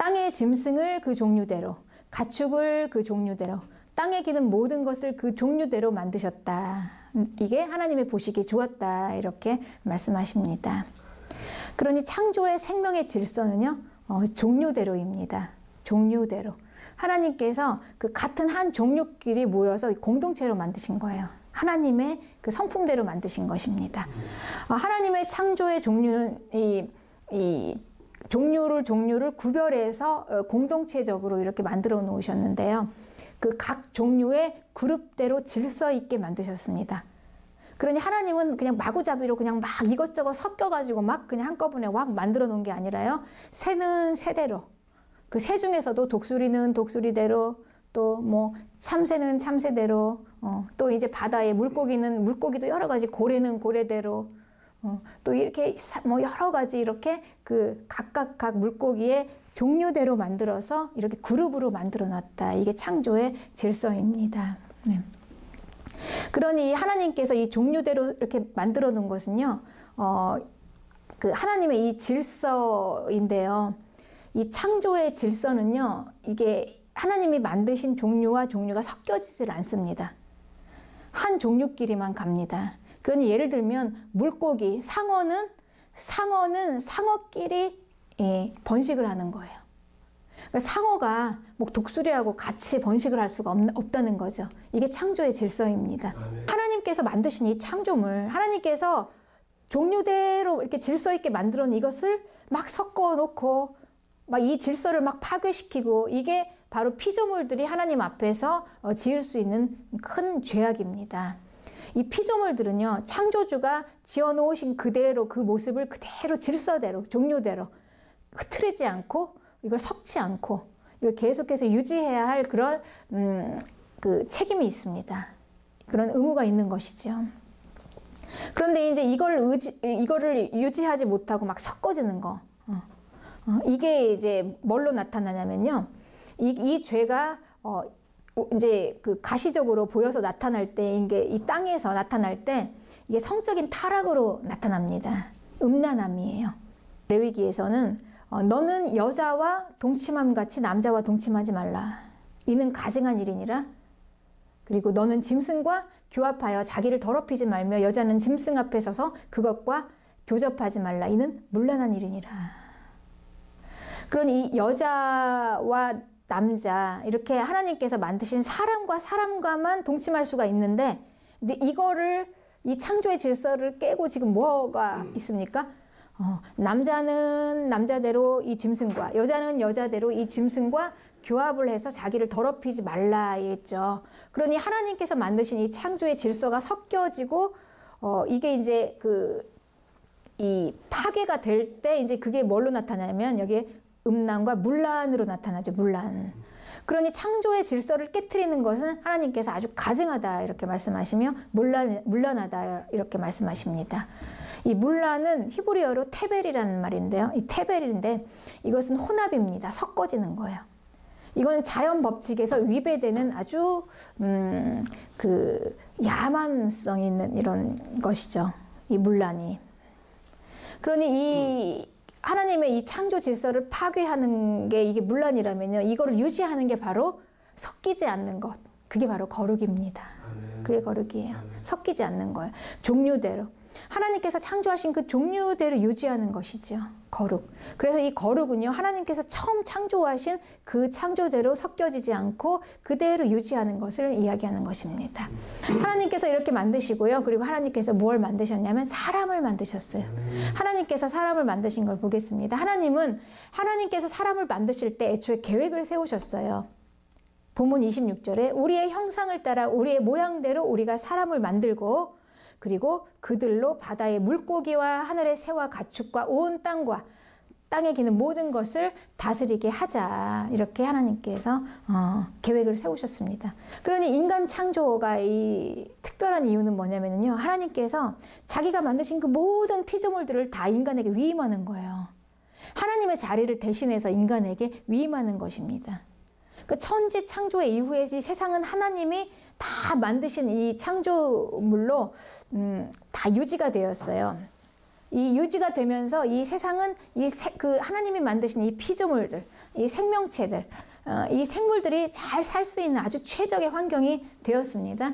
땅의 짐승을 그 종류대로, 가축을 그 종류대로, 땅에 기는 모든 것을 그 종류대로 만드셨다. 이게 하나님의 보시기에 좋았다. 이렇게 말씀하십니다. 그러니 창조의 생명의 질서는요, 종류대로입니다. 종류대로. 하나님께서 그 같은 한 종류끼리 모여서 공동체로 만드신 거예요. 하나님의 그 성품대로 만드신 것입니다. 하나님의 창조의 종류는 이 종류를 구별해서 공동체적으로 이렇게 만들어 놓으셨는데요. 그 각 종류의 그룹대로 질서 있게 만드셨습니다. 그러니 하나님은 그냥 마구잡이로 그냥 막 이것저것 섞여가지고 막 그냥 한꺼번에 확 만들어 놓은 게 아니라요. 새는 새대로, 그 새 중에서도 독수리는 독수리대로, 또 뭐 참새는 참새대로, 또 이제 바다에 물고기는 물고기도 여러 가지, 고래는 고래대로, 또 이렇게 뭐 여러 가지 이렇게 그 각각 물고기의 종류대로 만들어서 이렇게 그룹으로 만들어 놨다. 이게 창조의 질서입니다. 네. 그러니 하나님께서 이 종류대로 이렇게 만들어 놓은 것은요, 그 하나님의 이 질서인데요. 이 창조의 질서는요, 이게 하나님이 만드신 종류와 종류가 섞여지질 않습니다. 한 종류끼리만 갑니다. 그러니 예를 들면 물고기, 상어는 상어끼리 번식을 하는 거예요. 그러니까 상어가 뭐 독수리하고 같이 번식을 할 수가 없다는 거죠. 이게 창조의 질서입니다. 하나님께서 만드신 이 창조물, 하나님께서 종류대로 이렇게 질서 있게 만들어 놓은 이것을 막 섞어 놓고 막 이 질서를 막 파괴시키고, 이게 바로 피조물들이 하나님 앞에서 지을 수 있는 큰 죄악입니다. 이 피조물들은요, 창조주가 지어놓으신 그대로 그 모습을 그대로 질서대로, 종류대로 흐트리지 않고, 이걸 섞지 않고, 이걸 계속해서 유지해야 할 그런 그 책임이 있습니다. 그런 의무가 있는 것이죠. 그런데 이제 이거를 유지하지 못하고 막 섞어지는 거, 이게 이제 뭘로 나타나냐면요, 이 죄가 이제 그 가시적으로 보여서 나타날 때, 이게 이 땅에서 나타날 때 이게 성적인 타락으로 나타납니다. 음란함이에요. 레위기에서는 너는 여자와 동침함 같이 남자와 동침하지 말라. 이는 가증한 일이니라. 그리고 너는 짐승과 교합하여 자기를 더럽히지 말며 여자는 짐승 앞에 서서 그것과 교접하지 말라. 이는 문란한 일이니라. 그러니 이 여자와 남자, 이렇게 하나님께서 만드신 사람과 사람과만 동침할 수가 있는데, 이제 이거를, 이 창조의 질서를 깨고 지금 뭐가 있습니까? 남자는 남자대로 이 짐승과, 여자는 여자대로 이 짐승과 교합을 해서 자기를 더럽히지 말라 했죠. 그러니 하나님께서 만드신 이 창조의 질서가 섞여지고, 이게 이제 이 파괴가 될 때 이제 그게 뭘로 나타나냐면 여기에 음란과 문란으로 나타나죠. 문란. 그러니 창조의 질서를 깨트리는 것은 하나님께서 아주 가증하다 이렇게 말씀하시며 문란하다 이렇게 말씀하십니다. 이 문란은 히브리어로 테벨이라는 말인데요. 이 테벨인데 이것은 혼합입니다. 섞어지는 거예요. 이거는 자연 법칙에서 위배되는 아주 그 야만성 있는 이런 것이죠. 이 문란이. 그러니 이 하나님의 이 창조 질서를 파괴하는 게 이게 문란이라면요, 이거를 유지하는 게 바로 섞이지 않는 것. 그게 바로 거룩입니다. 그게 거룩이에요. 섞이지 않는 거예요. 종류대로. 하나님께서 창조하신 그 종류대로 유지하는 것이죠. 거룩. 그래서 이 거룩은요, 하나님께서 처음 창조하신 그 창조대로 섞여지지 않고 그대로 유지하는 것을 이야기하는 것입니다. 하나님께서 이렇게 만드시고요. 그리고 하나님께서 뭘 만드셨냐면 사람을 만드셨어요. 하나님께서 사람을 만드신 걸 보겠습니다. 하나님께서 사람을 만드실 때 애초에 계획을 세우셨어요. 본문 26절에 우리의 형상을 따라 우리의 모양대로 우리가 사람을 만들고, 그리고 그들로 바다의 물고기와 하늘의 새와 가축과 온 땅과 땅에 기는 모든 것을 다스리게 하자. 이렇게 하나님께서 계획을 세우셨습니다. 그러니 인간 창조가 이 특별한 이유는 뭐냐면요, 하나님께서 자기가 만드신 그 모든 피조물들을 다 인간에게 위임하는 거예요. 하나님의 자리를 대신해서 인간에게 위임하는 것입니다. 그 천지 창조의 이후에 이 세상은 하나님이 다 만드신 이 창조물로 다 유지가 되었어요. 이 유지가 되면서 이 세상은 그 하나님이 만드신 이 피조물들, 이 생명체들, 이 생물들이 잘 살 수 있는 아주 최적의 환경이 되었습니다.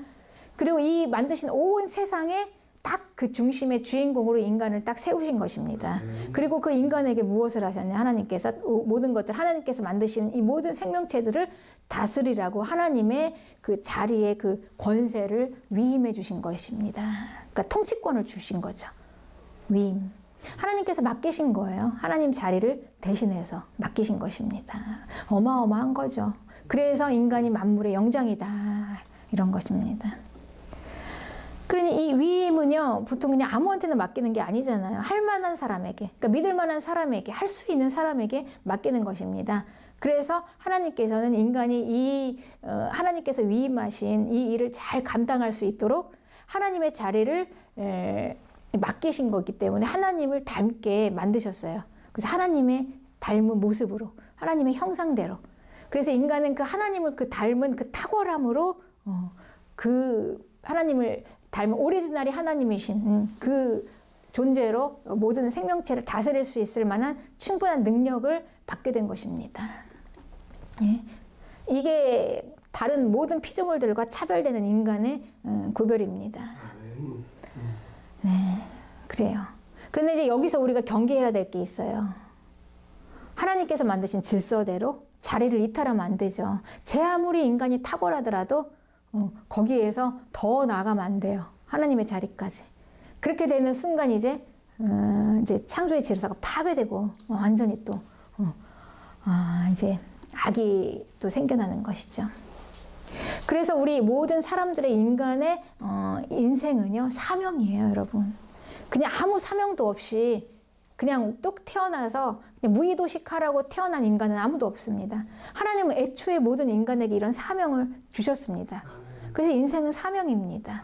그리고 이 만드신 온 세상에 딱 그 중심의 주인공으로 인간을 딱 세우신 것입니다. 그리고 그 인간에게 무엇을 하셨냐? 하나님께서 모든 것들, 하나님께서 만드신 이 모든 생명체들을 다스리라고 하나님의 그 자리에 그 권세를 위임해 주신 것입니다. 그러니까 통치권을 주신 거죠. 위임. 하나님께서 맡기신 거예요. 하나님 자리를 대신해서 맡기신 것입니다. 어마어마한 거죠. 그래서 인간이 만물의 영장이다. 이런 것입니다. 그러니 이 위임은요, 보통 그냥 아무한테나 맡기는 게 아니잖아요. 할 만한 사람에게, 그러니까 믿을 만한 사람에게, 할 수 있는 사람에게 맡기는 것입니다. 그래서 하나님께서는 인간이 하나님께서 위임하신 이 일을 잘 감당할 수 있도록 하나님의 자리를 맡기신 거기 때문에 하나님을 닮게 만드셨어요. 그래서 하나님의 닮은 모습으로, 하나님의 형상대로. 그래서 인간은 그 하나님을 그 닮은 그 탁월함으로 그 하나님을 닮은 오리지널이 하나님이신 그 존재로 모든 생명체를 다스릴 수 있을 만한 충분한 능력을 받게 된 것입니다. 예. 이게 다른 모든 피조물들과 차별되는 인간의 구별입니다. 네, 그래요. 그런데 이제 여기서 우리가 경계해야 될 게 있어요. 하나님께서 만드신 질서대로 자리를 이탈하면 안 되죠. 제 아무리 인간이 탁월하더라도 거기에서 더 나아가면 안 돼요. 하나님의 자리까지. 그렇게 되는 순간 이제 창조의 질서가 파괴되고 완전히 또 이제 악이 또 생겨나는 것이죠. 그래서 우리 모든 사람들의 인간의 인생은요, 사명이에요, 여러분. 그냥 아무 사명도 없이 그냥 뚝 태어나서 그냥 무의도식하라고 태어난 인간은 아무도 없습니다. 하나님은 애초에 모든 인간에게 이런 사명을 주셨습니다. 그래서 인생은 사명입니다.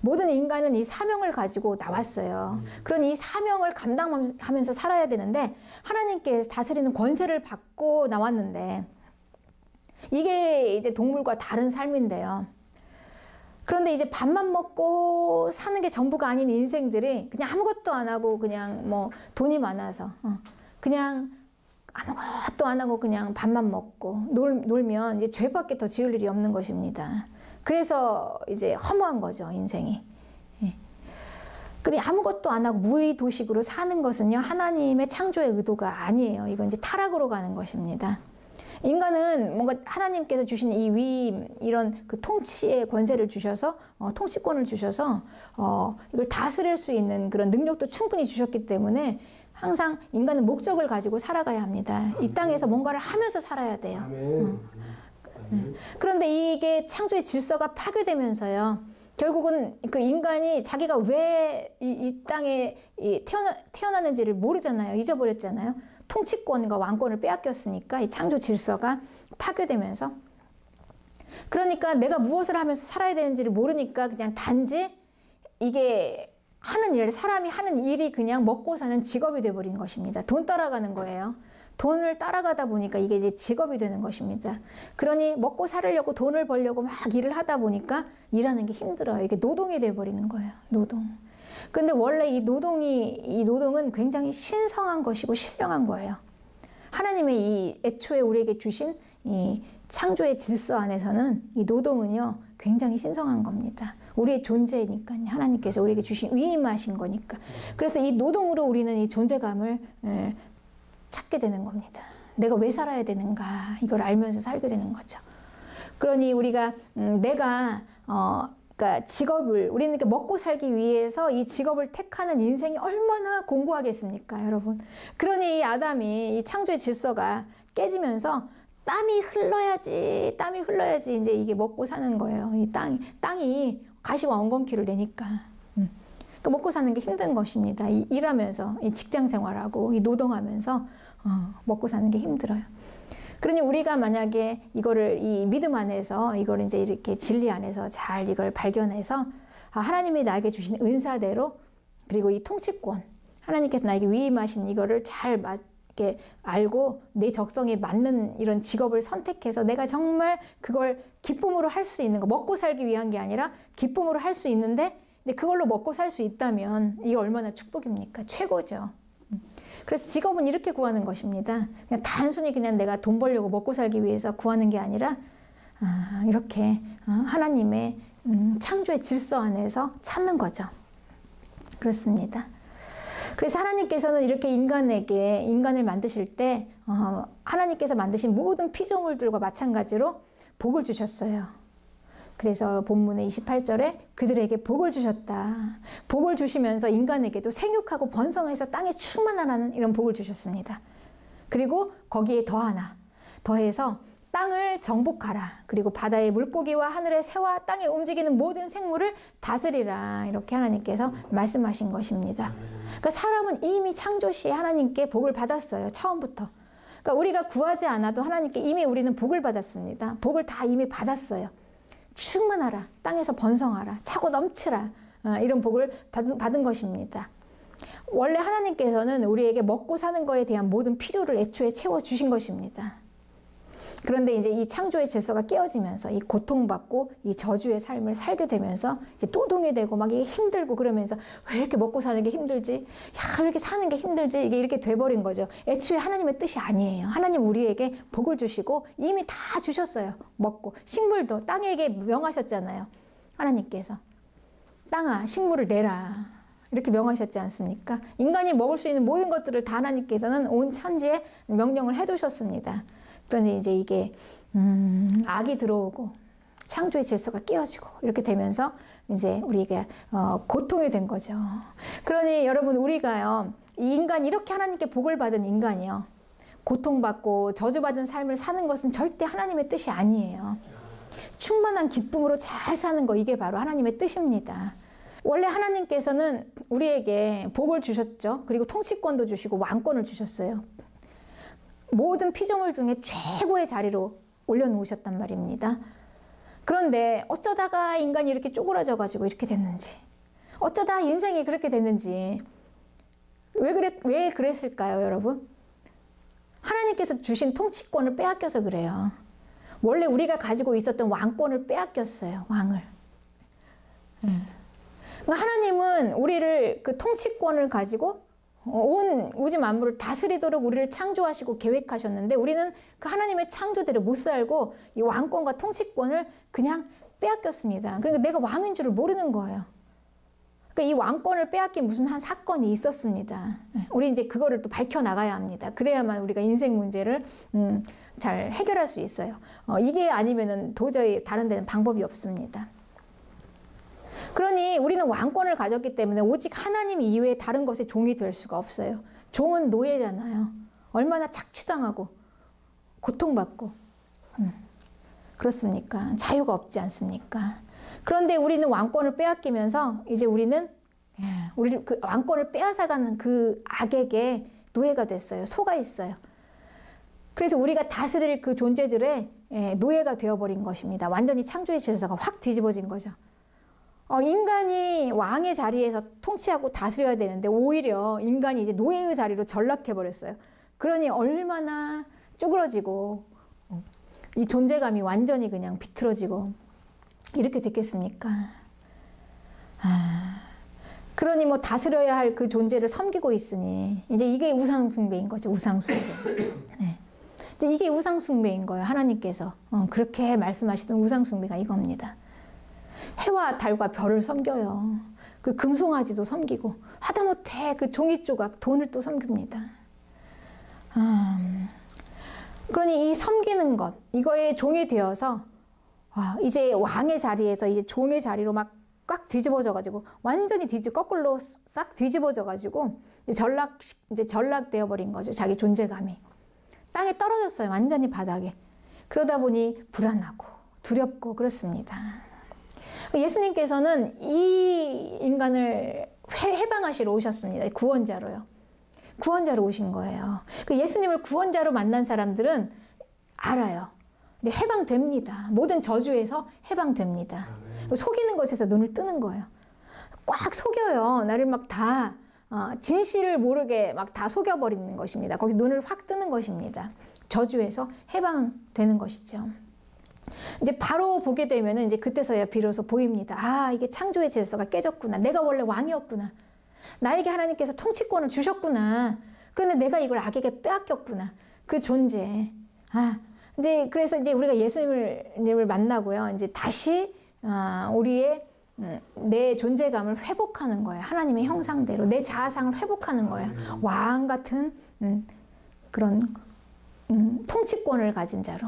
모든 인간은 이 사명을 가지고 나왔어요. 그런 이 사명을 감당하면서 살아야 되는데 하나님께 다스리는 권세를 받고 나왔는데 이게 이제 동물과 다른 삶인데요. 그런데 이제 밥만 먹고 사는 게 전부가 아닌 인생들이 그냥 아무것도 안 하고 그냥 뭐 돈이 많아서 그냥 아무것도 안 하고 그냥 밥만 먹고 놀면 이제 죄밖에 더 지을 일이 없는 것입니다. 그래서 이제 허무한 거죠, 인생이. 예. 그리고 아무것도 안 하고 무의도식으로 사는 것은요, 하나님의 창조의 의도가 아니에요. 이건 이제 타락으로 가는 것입니다. 인간은 뭔가 하나님께서 주신 이 위임, 이런 그 통치의 권세를 주셔서, 통치권을 주셔서, 이걸 다스릴 수 있는 그런 능력도 충분히 주셨기 때문에 항상 인간은 목적을 가지고 살아가야 합니다. 이 땅에서 뭔가를 하면서 살아야 돼요. 그런데 이게 창조의 질서가 파괴되면서요, 결국은 그 인간이 자기가 왜 이 땅에 태어났는지를 모르잖아요. 잊어버렸잖아요. 통치권과 왕권을 빼앗겼으니까 이 창조 질서가 파괴되면서, 그러니까 내가 무엇을 하면서 살아야 되는지를 모르니까 그냥 단지 이게 하는 일, 사람이 하는 일이 그냥 먹고 사는 직업이 되어버린 것입니다. 돈 따라가는 거예요. 돈을 따라가다 보니까 이게 이제 직업이 되는 것입니다. 그러니 먹고 살려고 돈을 벌려고 막 일을 하다 보니까 일하는 게 힘들어요. 이게 노동이 되어버리는 거예요. 노동. 근데 원래 이 노동은 굉장히 신성한 것이고 신령한 거예요. 하나님의 이 애초에 우리에게 주신 이 창조의 질서 안에서는 이 노동은요, 굉장히 신성한 겁니다. 우리의 존재니까요. 하나님께서 우리에게 주신 위임하신 거니까. 그래서 이 노동으로 우리는 이 존재감을 찾게 되는 겁니다. 내가 왜 살아야 되는가, 이걸 알면서 살게 되는 거죠. 그러니 우리가 그러니까 직업을, 우리는 이렇게 먹고 살기 위해서 이 직업을 택하는 인생이 얼마나 공고하겠습니까, 여러분. 그러니 이 아담이 이 창조의 질서가 깨지면서 땀이 흘러야지 이제 이게 먹고 사는 거예요. 이 땅이 가시와 엉겅퀴를 내니까. 그러니까 먹고 사는 게 힘든 것입니다. 일하면서, 이 직장 생활하고, 이 노동하면서 먹고 사는 게 힘들어요. 그러니 우리가 만약에 이거를 이 믿음 안에서 이걸 이제 이렇게 진리 안에서 잘 이걸 발견해서 하나님이 나에게 주신 은사대로, 그리고 이 통치권, 하나님께서 나에게 위임하신 이거를 잘 이렇게 알고 내 적성에 맞는 이런 직업을 선택해서 내가 정말 그걸 기쁨으로 할 수 있는 거, 먹고 살기 위한 게 아니라 기쁨으로 할 수 있는데 근데 그걸로 먹고 살 수 있다면 이게 얼마나 축복입니까? 최고죠. 그래서 직업은 이렇게 구하는 것입니다. 그냥 단순히 그냥 내가 돈 벌려고 먹고 살기 위해서 구하는 게 아니라 이렇게 하나님의 창조의 질서 안에서 찾는 거죠. 그렇습니다. 그래서 하나님께서는 이렇게 인간을 만드실 때 하나님께서 만드신 모든 피조물들과 마찬가지로 복을 주셨어요. 그래서 본문의 28절에 그들에게 복을 주셨다. 복을 주시면서 인간에게도 생육하고 번성해서 땅에 충만하라는 이런 복을 주셨습니다. 그리고 거기에 더해서 땅을 정복하라. 그리고 바다의 물고기와 하늘의 새와 땅에 움직이는 모든 생물을 다스리라. 이렇게 하나님께서 말씀하신 것입니다. 그러니까 사람은 이미 창조 시에 하나님께 복을 받았어요. 처음부터. 그러니까 우리가 구하지 않아도 하나님께 이미 우리는 복을 받았습니다. 복을 다 이미 받았어요. 충만하라. 땅에서 번성하라. 차고 넘치라. 이런 복을 받은 것입니다. 원래 하나님께서는 우리에게 먹고 사는 것에 대한 모든 필요를 애초에 채워주신 것입니다. 그런데 이제 이 창조의 질서가 깨어지면서 이 고통받고 이 저주의 삶을 살게 되면서 이제 또동이 되고 막 이게 힘들고 그러면서 왜 이렇게 먹고 사는 게 힘들지? 야, 왜 이렇게 사는 게 힘들지? 이게 이렇게 돼버린 거죠. 애초에 하나님의 뜻이 아니에요. 하나님 우리에게 복을 주시고 이미 다 주셨어요. 먹고. 식물도 땅에게 명하셨잖아요. 하나님께서. 땅아, 식물을 내라. 이렇게 명하셨지 않습니까? 인간이 먹을 수 있는 모든 것들을 다 하나님께서는 온 천지에 명령을 해두셨습니다. 그런데 이제 이게 악이 들어오고 창조의 질서가 깨어지고 이렇게 되면서 이제 우리에게 고통이 된 거죠. 그러니 여러분 우리가요, 이 인간 이렇게 하나님께 복을 받은 인간이요, 고통받고 저주받은 삶을 사는 것은 절대 하나님의 뜻이 아니에요. 충만한 기쁨으로 잘 사는 거, 이게 바로 하나님의 뜻입니다. 원래 하나님께서는 우리에게 복을 주셨죠. 그리고 통치권도 주시고 왕권을 주셨어요. 모든 피조물 중에 최고의 자리로 올려놓으셨단 말입니다. 그런데 어쩌다가 인간이 이렇게 쪼그라져 가지고 이렇게 됐는지, 어쩌다 인생이 그렇게 됐는지, 왜 그랬을까요, 여러분? 하나님께서 주신 통치권을 빼앗겨서 그래요. 원래 우리가 가지고 있었던 왕권을 빼앗겼어요, 왕을. 그러니까 하나님은 우리를 그 통치권을 가지고 온 우주 만물을 다스리도록 우리를 창조하시고 계획하셨는데 우리는 그 하나님의 창조대로 못 살고 이 왕권과 통치권을 그냥 빼앗겼습니다. 그러니까 내가 왕인 줄을 모르는 거예요. 그러니까 이 왕권을 빼앗긴 무슨 한 사건이 있었습니다. 우리 이제 그거를 또 밝혀나가야 합니다. 그래야만 우리가 인생 문제를 잘 해결할 수 있어요. 이게 아니면은 도저히 다른 데는 방법이 없습니다. 그러니 우리는 왕권을 가졌기 때문에 오직 하나님 이외에 다른 것에 종이 될 수가 없어요. 종은 노예잖아요. 얼마나 착취당하고 고통받고 그렇습니까? 자유가 없지 않습니까? 그런데 우리는 왕권을 빼앗기면서 이제 우리를 그 왕권을 빼앗아가는 그 악에게 노예가 됐어요. 속아 있어요. 그래서 우리가 다스릴 그 존재들의 노예가 되어버린 것입니다. 완전히 창조의 질서가 확 뒤집어진 거죠. 인간이 왕의 자리에서 통치하고 다스려야 되는데 오히려 인간이 이제 노예의 자리로 전락해버렸어요. 그러니 얼마나 쭈그러지고 이 존재감이 완전히 그냥 비틀어지고 이렇게 됐겠습니까? 그러니 뭐 다스려야 할 그 존재를 섬기고 있으니 이제 이게 우상숭배인 거죠. 우상숭배. 네. 근데 이게 우상숭배인 거예요. 하나님께서 그렇게 말씀하시던 우상숭배가 이겁니다. 해와 달과 별을 섬겨요. 그 금송아지도 섬기고 하다못해 그 종이 조각 돈을 또 섬깁니다. 그러니 이 섬기는 것, 이거에 종이 되어서 이제 왕의 자리에서 이제 종의 자리로 막 꽉 뒤집어져 가지고 완전히 거꾸로 싹 뒤집어져 가지고 이제 전락되어 버린 거죠. 자기 존재감이 땅에 떨어졌어요. 완전히 바닥에. 그러다 보니 불안하고 두렵고 그렇습니다. 예수님께서는 이 인간을 해방하시러 오셨습니다. 구원자로요. 구원자로 오신 거예요. 예수님을 구원자로 만난 사람들은 알아요. 근데 해방됩니다. 모든 저주에서 해방됩니다. 속이는 것에서 눈을 뜨는 거예요. 꽉 속여요. 나를 막 다 진실을 모르게 막 다 속여버리는 것입니다. 거기서 눈을 확 뜨는 것입니다. 저주에서 해방되는 것이죠. 이제 바로 보게 되면은 이제 그때서야 비로소 보입니다. 아, 이게 창조의 질서가 깨졌구나. 내가 원래 왕이었구나. 나에게 하나님께서 통치권을 주셨구나. 그런데 내가 이걸 악에게 빼앗겼구나. 그 존재. 아, 이제 그래서 이제 우리가 예수님을 만나고요. 이제 다시 우리의 내 존재감을 회복하는 거예요. 하나님의 형상대로 내 자아상을 회복하는 거예요. 왕 같은 그런 통치권을 가진 자로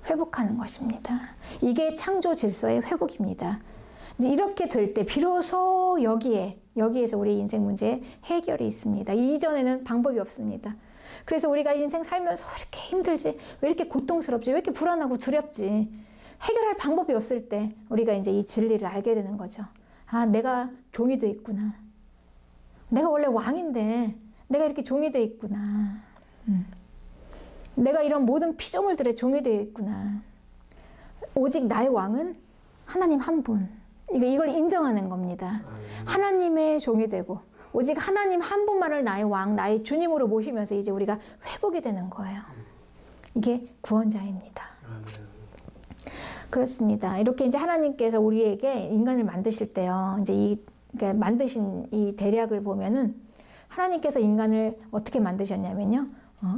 회복하는 것입니다. 이게 창조 질서의 회복입니다. 이제 이렇게 될 때 비로소 여기에서 우리 인생 문제의 해결이 있습니다. 이전에는 방법이 없습니다. 그래서 우리가 인생 살면서 왜 이렇게 힘들지? 왜 이렇게 고통스럽지? 왜 이렇게 불안하고 두렵지? 해결할 방법이 없을 때 우리가 이제 이 진리를 알게 되는 거죠. 아, 내가 종이 돼 있구나. 내가 원래 왕인데 내가 이렇게 종이 돼 있구나. 내가 이런 모든 피조물들의 종이 되어 있구나. 오직 나의 왕은 하나님 한 분. 이걸 인정하는 겁니다. 하나님의 종이 되고 오직 하나님 한 분만을 나의 왕, 나의 주님으로 모시면서 이제 우리가 회복이 되는 거예요. 이게 구원자입니다. 그렇습니다. 이렇게 이제 하나님께서 우리에게 인간을 만드실 때요. 이제 그러니까 만드신 이 대략을 보면은 하나님께서 인간을 어떻게 만드셨냐면요.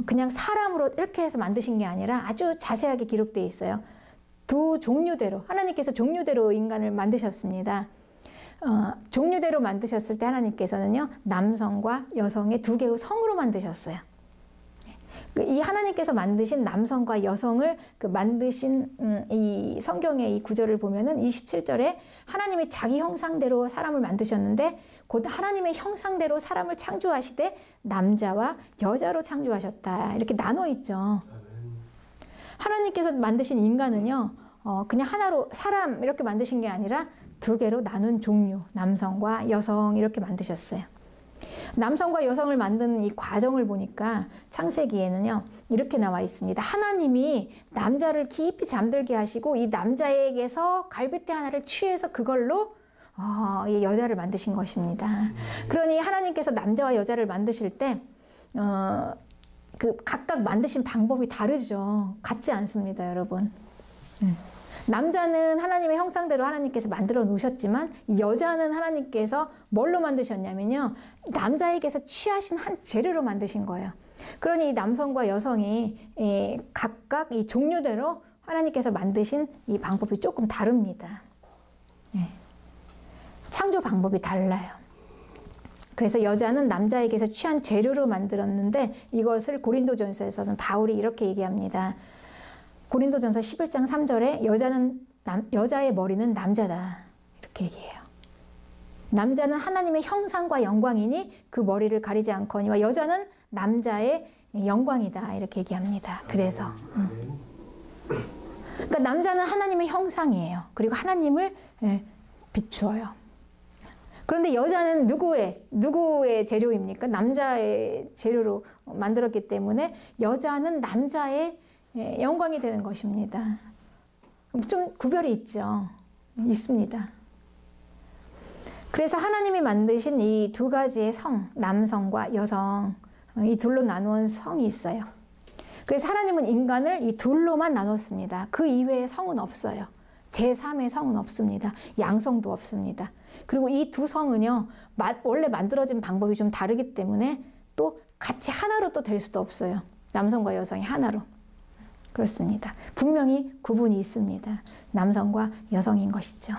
그냥 사람으로 이렇게 해서 만드신 게 아니라 아주 자세하게 기록되어 있어요. 두 종류대로 하나님께서 종류대로 인간을 만드셨습니다. 종류대로 만드셨을 때 하나님께서는요. 남성과 여성의 두 개의 성으로 만드셨어요. 이 하나님께서 만드신 남성과 여성을 만드신 이 성경의 이 구절을 보면은 27절에 하나님이 자기 형상대로 사람을 만드셨는데 곧 하나님의 형상대로 사람을 창조하시되 남자와 여자로 창조하셨다. 이렇게 나눠 있죠. 하나님께서 만드신 인간은요. 그냥 하나로 사람 이렇게 만드신 게 아니라 두 개로 나눈 종류, 남성과 여성 이렇게 만드셨어요. 남성과 여성을 만드는 이 과정을 보니까 창세기에는요 이렇게 나와 있습니다. 하나님이 남자를 깊이 잠들게 하시고 이 남자에게서 갈빗대 하나를 취해서 그걸로 이 여자를 만드신 것입니다. 그러니 하나님께서 남자와 여자를 만드실 때 각각 만드신 방법이 다르죠. 같지 않습니다, 여러분. 남자는 하나님의 형상대로 하나님께서 만들어 놓으셨지만 여자는 하나님께서 뭘로 만드셨냐면요. 남자에게서 취하신 한 재료로 만드신 거예요. 그러니 이 남성과 여성이 각각 이 종류대로 하나님께서 만드신 이 방법이 조금 다릅니다. 창조 방법이 달라요. 그래서 여자는 남자에게서 취한 재료로 만들었는데 이것을 고린도전서에서는 바울이 이렇게 얘기합니다. 고린도전서 11장 3절에 여자의 머리는 남자다. 이렇게 얘기해요. 남자는 하나님의 형상과 영광이니 그 머리를 가리지 않거니와 여자는 남자의 영광이다. 이렇게 얘기합니다. 그래서 그러니까 남자는 하나님의 형상이에요. 그리고 하나님을 비추어요. 그런데 여자는 누구의 재료입니까? 남자의 재료로 만들었기 때문에 여자는 남자의 영광이 되는 것입니다. 좀 구별이 있죠. 있습니다. 그래서 하나님이 만드신 이 두 가지의 성, 남성과 여성, 이 둘로 나누은 성이 있어요. 그래서 하나님은 인간을 이 둘로만 나눴습니다. 그 이외의 성은 없어요. 제3의 성은 없습니다. 양성도 없습니다. 그리고 이 두 성은요, 원래 만들어진 방법이 좀 다르기 때문에 또 같이 하나로 또 될 수도 없어요. 남성과 여성이 하나로. 그렇습니다. 분명히 구분이 있습니다. 남성과 여성인 것이죠.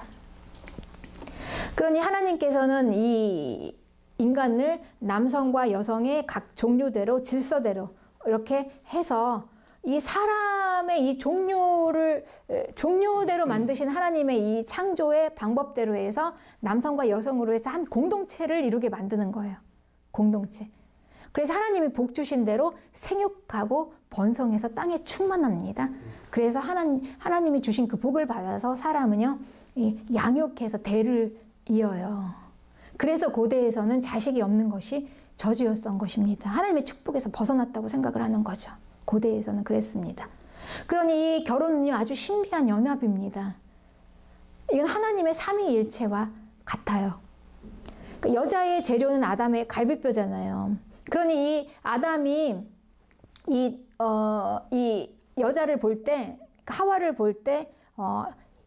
그러니 하나님께서는 이 인간을 남성과 여성의 각 종류대로 질서대로 이렇게 해서 이 사람의 이 종류대로 만드신 하나님의 이 창조의 방법대로 해서 남성과 여성으로 해서 한 공동체를 이루게 만드는 거예요. 공동체. 그래서 하나님이 복 주신 대로 생육하고 번성해서 땅에 충만합니다. 그래서 하나님이 주신 그 복을 받아서 사람은요, 양육해서 대를 이어요. 그래서 고대에서는 자식이 없는 것이 저주였던 것입니다. 하나님의 축복에서 벗어났다고 생각을 하는 거죠. 고대에서는 그랬습니다. 그러니 이 결혼은요, 아주 신비한 연합입니다. 이건 하나님의 삼위일체와 같아요. 그러니까 여자의 재료는 아담의 갈비뼈잖아요. 그러니 이 아담이 이 여자를 볼 때 하와를 볼 때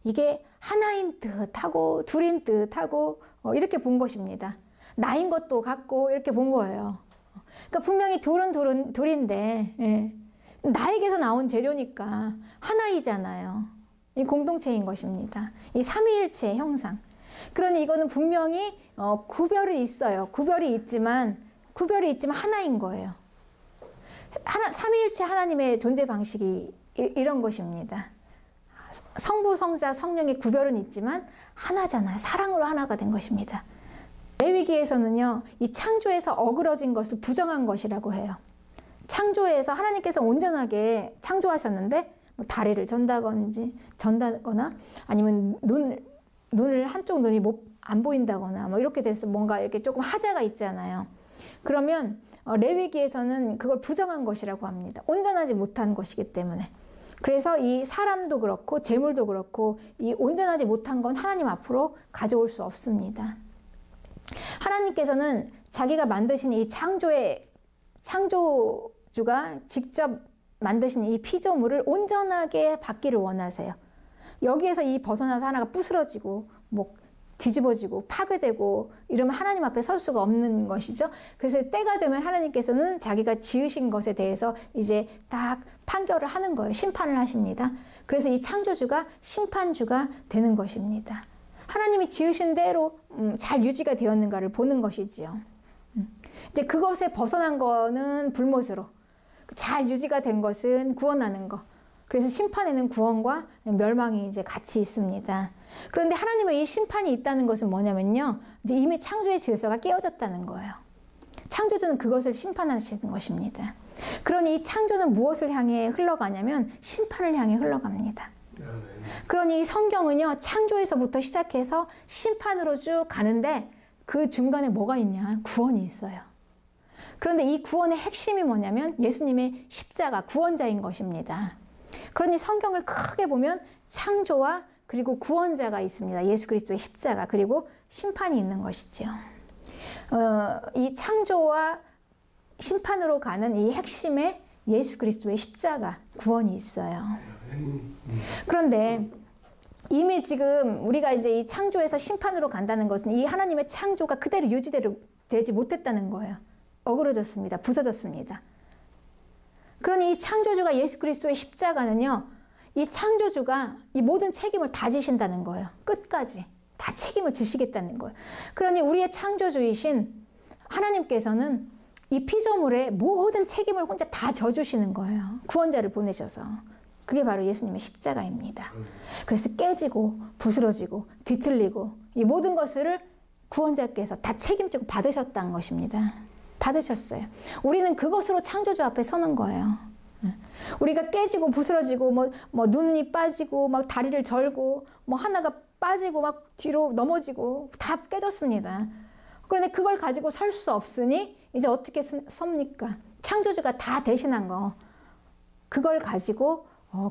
이게 하나인 듯하고 둘인 듯하고 이렇게 본 것입니다. 나인 것도 같고 이렇게 본 거예요. 그러니까 분명히 둘인데 예. 나에게서 나온 재료니까 하나이잖아요. 이 공동체인 것입니다. 이 삼위일체의 형상. 그러니 이거는 분명히 구별이 있어요. 구별이 있지만 하나인 거예요. 삼위일체 하나님의 존재 방식이 이런 것입니다. 성부, 성자, 성령의 구별은 있지만 하나잖아요. 사랑으로 하나가 된 것입니다. 레위기에서는요, 이 창조에서 어그러진 것을 부정한 것이라고 해요. 창조에서 하나님께서 온전하게 창조하셨는데 뭐 다리를 전다거나 아니면 눈을 한쪽 눈이 안 보인다거나 뭐 이렇게 돼서 뭔가 이렇게 조금 하자가 있잖아요. 그러면 레위기에서는 그걸 부정한 것이라고 합니다. 온전하지 못한 것이기 때문에. 그래서 이 사람도 그렇고 재물도 그렇고 이 온전하지 못한 건 하나님 앞으로 가져올 수 없습니다. 하나님께서는 자기가 만드신 이 창조주가 직접 만드신 이 피조물을 온전하게 받기를 원하세요. 여기에서 이 벗어나서 하나가 부스러지고 뭐 뒤집어지고 파괴되고 이러면 하나님 앞에 설 수가 없는 것이죠. 그래서 때가 되면 하나님께서는 자기가 지으신 것에 대해서 이제 딱 판결을 하는 거예요. 심판을 하십니다. 그래서 이 창조주가 심판주가 되는 것입니다. 하나님이 지으신 대로 잘 유지가 되었는가를 보는 것이지요. 이제 그것에 벗어난 거는 불못으로, 잘 유지가 된 것은 구원하는 거. 그래서 심판에는 구원과 멸망이 이제 같이 있습니다. 그런데 하나님의 이 심판이 있다는 것은 뭐냐면요, 이제 이미 창조의 질서가 깨어졌다는 거예요. 창조주는 그것을 심판하시는 것입니다. 그러니 이 창조는 무엇을 향해 흘러가냐면 심판을 향해 흘러갑니다. 그러니 이 성경은요, 창조에서부터 시작해서 심판으로 쭉 가는데 그 중간에 뭐가 있냐? 구원이 있어요. 그런데 이 구원의 핵심이 뭐냐면 예수님의 십자가, 구원자인 것입니다. 그러니 성경을 크게 보면 창조와 그리고 구원자가 있습니다. 예수 그리스도의 십자가, 그리고 심판이 있는 것이죠. 이 창조와 심판으로 가는 이 핵심에 예수 그리스도의 십자가, 구원이 있어요. 그런데 이미 지금 우리가 이제 이 창조에서 심판으로 간다는 것은 이 하나님의 창조가 그대로 유지되지 못했다는 거예요. 어그러졌습니다. 부서졌습니다. 그러니 이 창조주가 예수 그리스도의 십자가는요, 이 창조주가 이 모든 책임을 다 지신다는 거예요. 끝까지 다 책임을 지시겠다는 거예요. 그러니 우리의 창조주이신 하나님께서는 이 피조물의 모든 책임을 혼자 다 져주시는 거예요. 구원자를 보내셔서. 그게 바로 예수님의 십자가입니다. 그래서 깨지고 부스러지고 뒤틀리고 이 모든 것을 구원자께서 다 책임지고 받으셨다는 것입니다. 받으셨어요. 우리는 그것으로 창조주 앞에 서는 거예요. 우리가 깨지고 부스러지고 뭐 눈이 빠지고 막 다리를 절고 뭐 하나가 빠지고 막 뒤로 넘어지고 다 깨졌습니다. 그런데 그걸 가지고 설 수 없으니 이제 어떻게 섭니까? 창조주가 다 대신한 거, 그걸 가지고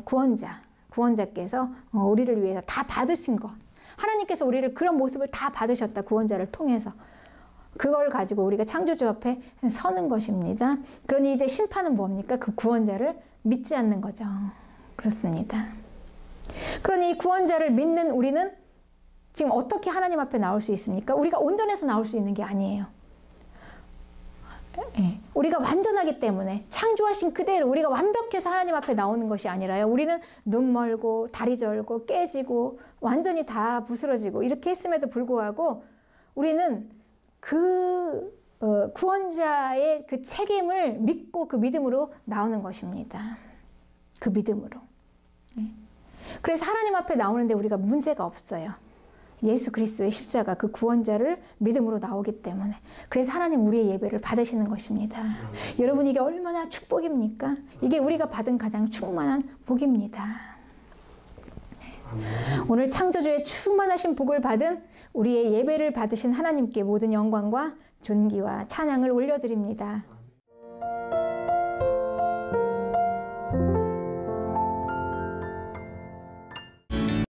구원자께서 우리를 위해서 다 받으신 것, 하나님께서 우리를 그런 모습을 다 받으셨다. 구원자를 통해서. 그걸 가지고 우리가 창조주 앞에 서는 것입니다. 그러니 이제 심판은 뭡니까? 그 구원자를 믿지 않는 거죠. 그렇습니다. 그러니 이 구원자를 믿는 우리는 지금 어떻게 하나님 앞에 나올 수 있습니까? 우리가 온전해서 나올 수 있는 게 아니에요. 우리가 완전하기 때문에 창조하신 그대로 우리가 완벽해서 하나님 앞에 나오는 것이 아니라요, 우리는 눈 멀고 다리 절고 깨지고 완전히 다 부스러지고 이렇게 했음에도 불구하고 우리는 그 구원자의 그 책임을 믿고 그 믿음으로 나오는 것입니다. 그 믿음으로. 그래서 하나님 앞에 나오는데 우리가 문제가 없어요. 예수 그리스도의 십자가, 그 구원자를 믿음으로 나오기 때문에. 그래서 하나님 우리의 예배를 받으시는 것입니다. 여러분, 이게 얼마나 축복입니까? 이게 우리가 받은 가장 충만한 복입니다. 오늘 창조주의 충만하신 복을 받은 우리의 예배를 받으신 하나님께 모든 영광과 존귀와 찬양을 올려드립니다.